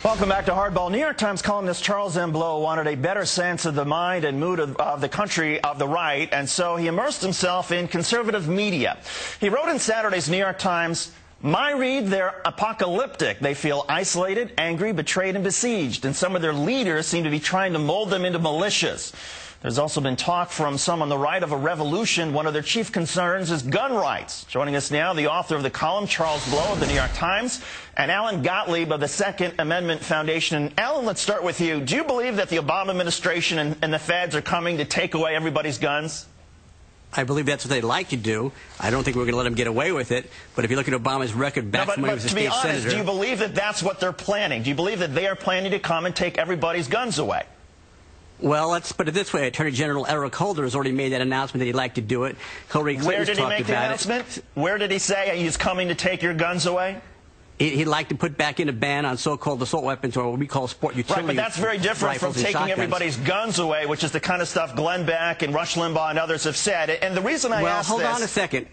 Welcome back to Hardball. New York Times columnist Charles M. Blow wanted a better sense of the mind and mood of the country of the right, and so he immersed himself in conservative media. He wrote in Saturday's New York Times, "My read, they're apocalyptic. They feel isolated, angry, betrayed, and besieged, and some of their leaders seem to be trying to mold them into militias." There's also been talk from some on the right of a revolution. One of their chief concerns is gun rights. Joining us now, the author of the column, Charles Blow of the New York Times, and Alan Gottlieb of the Second Amendment Foundation. Alan, let's start with you. Do you believe that the Obama administration and the feds are coming to take away everybody's guns? I believe that's what they'd like to do. I don't think we're going to let them get away with it. But if you look at Obama's record back from when he was a state senator... To be honest, do you believe that that's what they're planning? Do you believe that they are planning to come and take everybody's guns away? Well, let's put it this way. Attorney General Eric Holder has already made that announcement that he'd like to do it. Hillary Clinton's talked about it. Where did he make the announcement? Where did he say he's coming to take your guns away? He'd like to put back in a ban on so-called assault weapons, or what we call sport utility. Right, but that's very different from taking everybody's guns away, which is the kind of stuff Glenn Beck and Rush Limbaugh and others have said. And the reason I ask this... Well, hold on a second.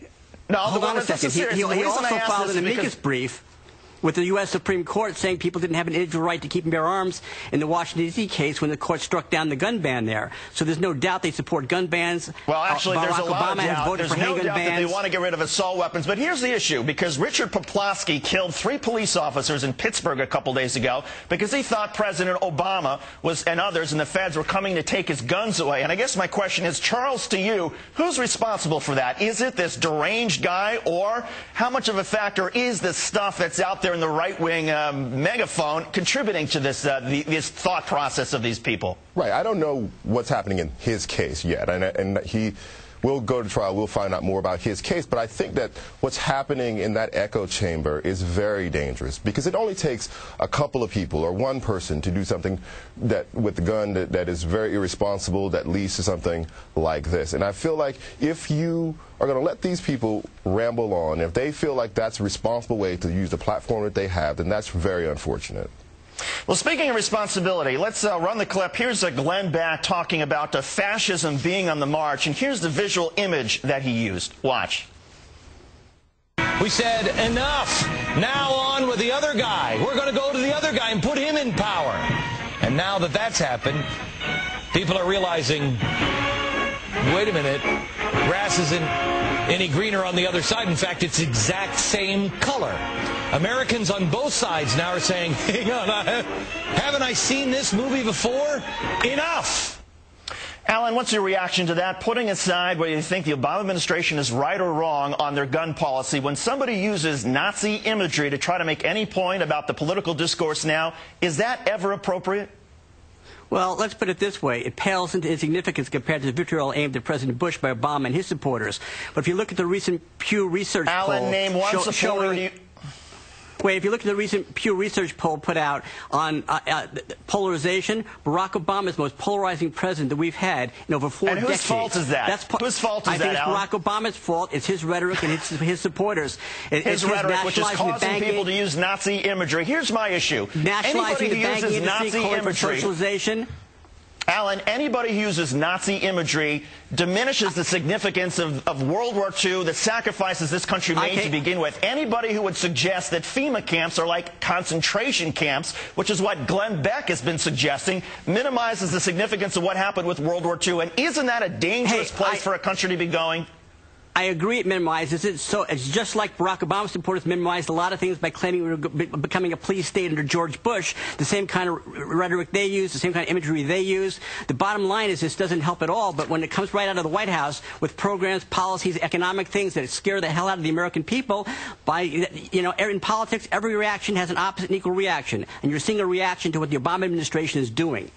No, hold on a second. He also filed an amicus brief with the U.S. Supreme Court saying people didn't have an individual right to keep and bear arms in the Washington, D.C. case when the court struck down the gun ban there. So there's no doubt they support gun bans. Well, actually, there's a lot of doubt. There's no doubt that they want to get rid of assault weapons. But here's the issue, because Richard Poplawski killed 3 police officers in Pittsburgh a couple days ago because he thought President Obama and others and the feds were coming to take his guns away. And I guess my question is, Charles, to you, who's responsible for that? Is it this deranged guy, or how much of a factor is this stuff that's out there in the right-wing megaphone contributing to this this thought process of these people? Right. I don't know what's happening in his case yet, and he will go to trial. We'll find out more about his case. But I think that what's happening in that echo chamber is very dangerous, because it only takes a couple of people or one person to do something that with the gun that is very irresponsible, that leads to something like this. And I feel like if you are going to let these people ramble on, if they feel like that's a responsible way to use the platform that they have, then that's very unfortunate. Well, speaking of responsibility, let's run the clip. Here's Glenn Beck talking about fascism being on the march, and here's the visual image that he used. Watch. We said, enough. Now on with the other guy. We're going to go to the other guy and put him in power. And now that that's happened, people are realizing, wait a minute, grass isn't any greener on the other side. In fact, it's the exact same color. Americans on both sides now are saying, hang on, haven't I seen this movie before? Enough! Alan, what's your reaction to that? Putting aside whether you think the Obama administration is right or wrong on their gun policy, when somebody uses Nazi imagery to try to make any point about the political discourse now, is that ever appropriate? Well, let's put it this way. It pales into insignificance compared to the vitriol aimed at President Bush by Obama and his supporters. But if you look at the recent Pew Research poll... Alan, name one supporter... Wait, if you look at the recent Pew Research poll put out on polarization, Barack Obama is the most polarizing president that we've had in over 4 decades. And whose fault is that? Whose fault is that, Alan? I think it's Barack Obama's fault. It's his rhetoric and his supporters. His rhetoric, which is causing people to use Nazi imagery. Here's my issue. Nationalizing the banking industry, calling for socialization. Alan, anybody who uses Nazi imagery diminishes the significance of World War II, the sacrifices this country made to begin with. Anybody who would suggest that FEMA camps are like concentration camps, which is what Glenn Beck has been suggesting, minimizes the significance of what happened with World War II. And isn't that a dangerous place for a country to be going? I agree it minimizes it. So it's just like Barack Obama's supporters minimized a lot of things by claiming we were becoming a police state under George Bush. The same kind of rhetoric they use, the same kind of imagery they use. The bottom line is this doesn't help at all, but when it comes right out of the White House with programs, policies, economic things that scare the hell out of the American people, in politics, every reaction has an opposite and equal reaction. And you're seeing a reaction to what the Obama administration is doing.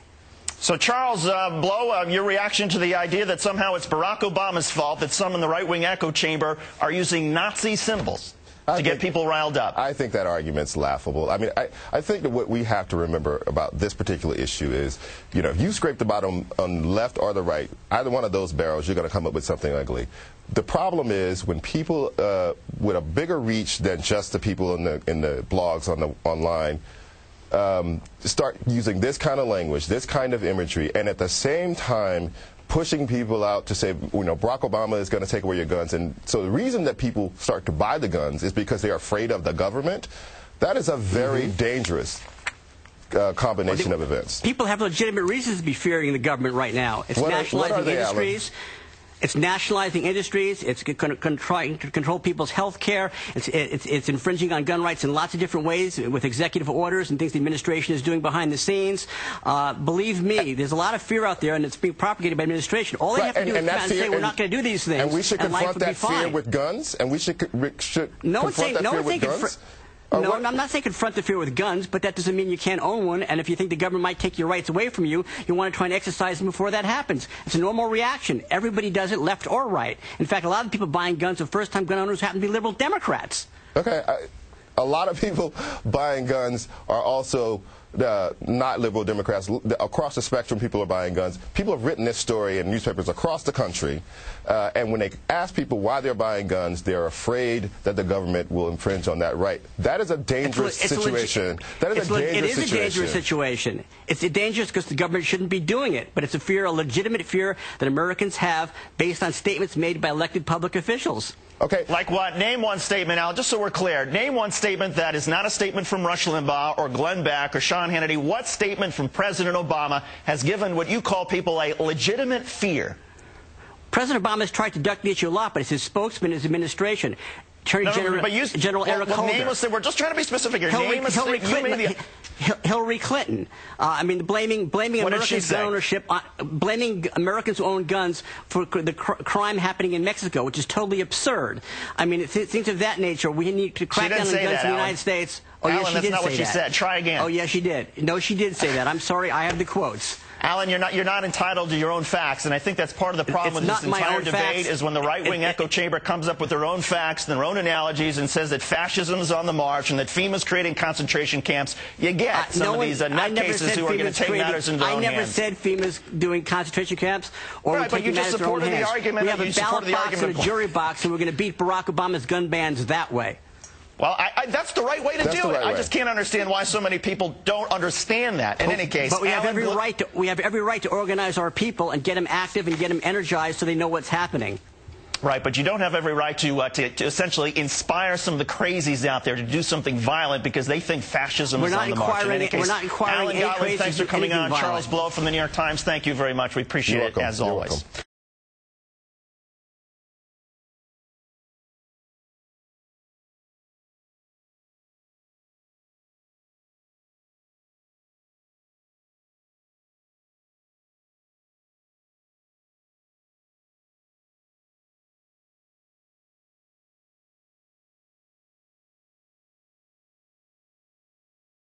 So, Charles Blow, your reaction to the idea that somehow it's Barack Obama's fault that some in the right-wing echo chamber are using Nazi symbols to get people riled up? I think that argument's laughable. I mean, I think that what we have to remember about this particular issue is, if you scrape the bottom on the left or the right, either one of those barrels, you're going to come up with something ugly. The problem is when people with a bigger reach than just the people in the blogs online start using this kind of language, this kind of imagery, and at the same time pushing people out to say, Barack Obama is going to take away your guns. And so the reason that people start to buy the guns is because they're afraid of the government. That is a very dangerous combination of events. People have legitimate reasons to be fearing the government right now. It's nationalizing industries. It's nationalizing industries. It's trying to control people's health care. It's infringing on gun rights in lots of different ways with executive orders and things the administration is doing behind the scenes. Believe me, there's a lot of fear out there, and it's being propagated by administration. All they have to do is come out and say, we're not going to do these things, and we should confront that fear fine. With guns, and we should confront that fear with guns. No, I'm not saying confront the fear with guns, but that doesn't mean you can't own one. And if you think the government might take your rights away from you, you want to try and exercise them before that happens. It's a normal reaction. Everybody does it, left or right. In fact, a lot of people buying guns, the first-time gun owners, happen to be liberal Democrats. Okay, a lot of people buying guns are also not liberal Democrats. Across the spectrum, people are buying guns. People have written this story in newspapers across the country, and when they ask people why they're buying guns, they're afraid that the government will infringe on that right. That is a dangerous situation. It is a dangerous situation. It's dangerous because the government shouldn't be doing it, but it's a fear, a legitimate fear that Americans have based on statements made by elected public officials. Okay. Like what? Name one statement, Al, just so we're clear. Name one statement that is not a statement from Rush Limbaugh or Glenn Beck or Sean Hannity. What statement from President Obama has given what you call people a legitimate fear? President Obama has tried to duck the issue a lot, but it's his spokesman, his administration. Attorney General Eric Holder. We're just trying to be specific here. Hillary Clinton. I mean, blaming Americans' gun ownership, blaming Americans who own guns for the crime happening in Mexico, which is totally absurd. I mean, things of that nature. We need to crack down on guns in the United States. Oh, Alan, yes, she that's did not say what she that. said. Try again. Oh, yes, she did. No, she did say that. I'm sorry. I have the quotes. Alan, you're not entitled to your own facts, and I think that's part of the problem with this entire debate is when the right-wing echo chamber comes up with their own facts, their own analogies, and says that fascism is on the march and that FEMA's creating concentration camps. You get some of these nutcases who are going to take matters into their own hands. I never said FEMA's doing concentration camps or taking matters into their own hands. We have a ballot box and a jury box, and we're going to beat Barack Obama's gun bans that way. Well, that's the right way to do it. I just can't understand why so many people don't understand that. In any case, but we have every right to organize our people and get them active and get them energized so they know what's happening. Right, but you don't have every right to essentially inspire some of the crazies out there to do something violent because they think fascism is on the march. In any case, we're not inquiring Alan Gottlieb, thanks for coming on. Charles Blow from the New York Times, thank you very much. We appreciate it as always.